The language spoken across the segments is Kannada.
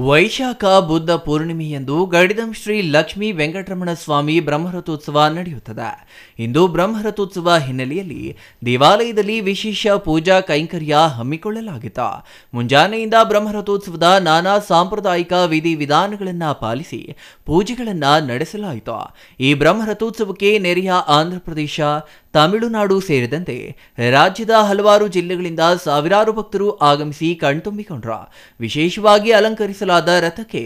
ವೈಶಾಖ ಬುದ್ಧ ಪೂರ್ಣಿಮೆಯಂದು ಗಡಿದಂ ಶ್ರೀ ಲಕ್ಷ್ಮೀ ವೆಂಕಟರಮಣ ಸ್ವಾಮಿ ಬ್ರಹ್ಮರಥೋತ್ಸವ ನಡೆಯುತ್ತದೆ. ಇಂದು ಬ್ರಹ್ಮರಥೋತ್ಸವ ಹಿನ್ನೆಲೆಯಲ್ಲಿ ದೇವಾಲಯದಲ್ಲಿ ವಿಶೇಷ ಪೂಜಾ ಕೈಂಕರ್ಯ ಹಮ್ಮಿಕೊಳ್ಳಲಾಗಿತ್ತು. ಮುಂಜಾನೆಯಿಂದ ಬ್ರಹ್ಮರಥೋತ್ಸವದ ನಾನಾ ಸಾಂಪ್ರದಾಯಿಕ ವಿಧಿವಿಧಾನಗಳನ್ನು ಪಾಲಿಸಿ ಪೂಜೆಗಳನ್ನು ನಡೆಸಲಾಯಿತು. ಈ ಬ್ರಹ್ಮರಥೋತ್ಸವಕ್ಕೆ ನೆರೆಯ ಆಂಧ್ರಪ್ರದೇಶ, ತಮಿಳುನಾಡು ಸೇರಿದಂತೆ ರಾಜ್ಯದ ಹಲವಾರು ಜಿಲ್ಲೆಗಳಿಂದ ಸಾವಿರಾರು ಭಕ್ತರು ಆಗಮಿಸಿ ಕಣ್ತುಂಬಿಕೊಂಡ್ರು. ವಿಶೇಷವಾಗಿ ಅಲಂಕರಿಸಲಾದ ರಥಕ್ಕೆ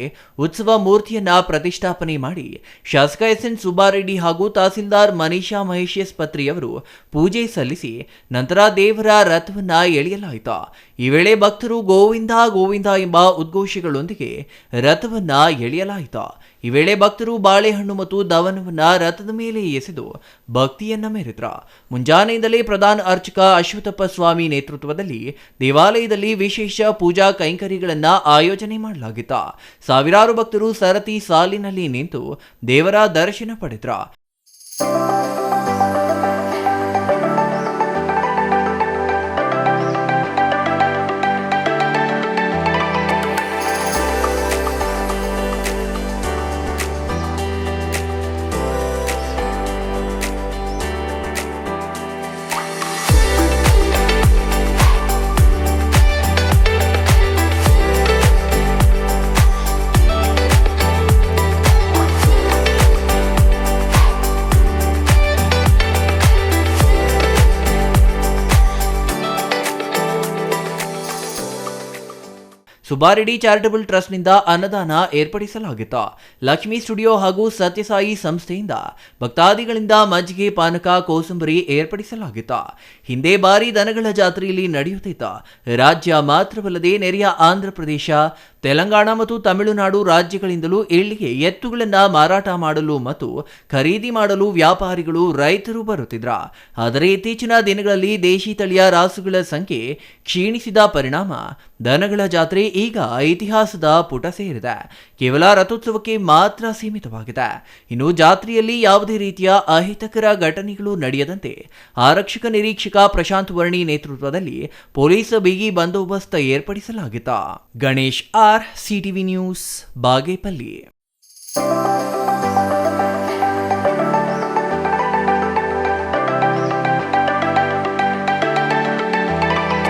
ಉತ್ಸವ ಮೂರ್ತಿಯನ್ನ ಪ್ರತಿಷ್ಠಾಪನೆ ಮಾಡಿ ಶಾಸಕ ಎಸ್.ಎನ್. ಸುಬ್ಬಾರೆಡ್ಡಿ ಹಾಗೂ ತಹಸೀಲ್ದಾರ್ ಮನೀಷಾ ಮಹೇಶ್ ಪತ್ರಿಯವರು ಪೂಜೆ ಸಲ್ಲಿಸಿ ನಂತರ ದೇವರ ರಥವನ್ನ ಎಳೆಯಲಾಯಿತು. ಈ ವೇಳೆ ಭಕ್ತರು ಗೋವಿಂದ ಗೋವಿಂದ ಎಂಬ ಉದ್ಘೋಷಗಳೊಂದಿಗೆ ರಥವನ್ನ ಎಳೆಯಲಾಯಿತು. ಈ ವೇಳೆ ಭಕ್ತರು ಬಾಳೆಹಣ್ಣು ಮತ್ತು ದವನವನ್ನ ರಥದ ಮೇಲೆ ಎಸೆದು ಭಕ್ತಿಯನ್ನ ಮೆರೆದ್ರು. ಮುಂಜಾನೆಯಿಂದಲೇ ಪ್ರಧಾನ ಅರ್ಚಕ ಅಶ್ವತ್ಥಪ್ಪ ಸ್ವಾಮಿ ನೇತೃತ್ವದಲ್ಲಿ ದೇವಾಲಯದಲ್ಲಿ ವಿಶೇಷ ಪೂಜಾ ಕೈಂಕರ್ಯಗಳನ್ನು ಆಯೋಜನೆ ಮಾಡಲಾಗಿತ್ತು. ಸಾವಿರಾರು ಭಕ್ತರು ಸರತಿ ಸಾಲಿನಲ್ಲಿ ನಿಂತು ದೇವರ ದರ್ಶನ ಪಡೆದ್ರು. ಸುಬ್ಬಾರೆಡ್ಡಿ ಚಾರಿಟಬಲ್ ಟ್ರಸ್ಟ್ನಿಂದ ಅನ್ನದಾನ ಏರ್ಪಡಿಸಲಾಗಿತ್ತು. ಲಕ್ಷ್ಮೀ ಸ್ಟುಡಿಯೋ ಹಾಗೂ ಸತ್ಯಸಾಯಿ ಸಂಸ್ಥೆಯಿಂದ ಭಕ್ತಾದಿಗಳಿಂದ ಮಜ್ಜಿಗೆ, ಪಾನಕ, ಕೋಸಂಬರಿ ಏರ್ಪಡಿಸಲಾಗಿತ್ತು. ಹಿಂದೆ ಬಾರಿ ದನಗಳ ಜಾತ್ರೆಯಲ್ಲಿ ನಡೆಯುತ್ತಿದ್ದ ರಾಜ್ಯ ಮಾತ್ರವಲ್ಲದೆ ನೆರೆಯ ಆಂಧ್ರಪ್ರದೇಶ, ತೆಲಂಗಾಣ ಮತ್ತು ತಮಿಳುನಾಡು ರಾಜ್ಯಗಳಿಂದಲೂ ಇಲ್ಲಿಗೆ ಎತ್ತುಗಳನ್ನು ಮಾರಾಟ ಮಾಡಲು ಮತ್ತು ಖರೀದಿ ಮಾಡಲು ವ್ಯಾಪಾರಿಗಳು, ರೈತರು ಬರುತ್ತಿದ್ರ. ಆದರೆ ಇತ್ತೀಚಿನ ದಿನಗಳಲ್ಲಿ ದೇಶಿ ತಳಿಯ ರಾಸುಗಳ ಸಂಖ್ಯೆ ಕ್ಷೀಣಿಸಿದ ಪರಿಣಾಮ ದನಗಳ ಜಾತ್ರೆ ಈಗ ಇತಿಹಾಸದ ಪುಟ ಸೇರಿದೆ. ಕೇವಲ ರಥೋತ್ಸವಕ್ಕೆ ಮಾತ್ರ ಸೀಮಿತವಾಗಿದೆ. ಇನ್ನು ಜಾತ್ರೆಯಲ್ಲಿ ಯಾವುದೇ ರೀತಿಯ ಅಹಿತಕರ ಘಟನೆಗಳು ನಡೆಯದಂತೆ ಆರಕ್ಷಕ ನಿರೀಕ್ಷಕ ಪ್ರಶಾಂತ್ ವರ್ಣಿ ನೇತೃತ್ವದಲ್ಲಿ ಪೊಲೀಸ್ ಬಿಗಿ ಬಂದೋಬಸ್ತ್ ಏರ್ಪಡಿಸಲಾಗಿತ್ತು. Ganesh R, CTV news, Bagepalli.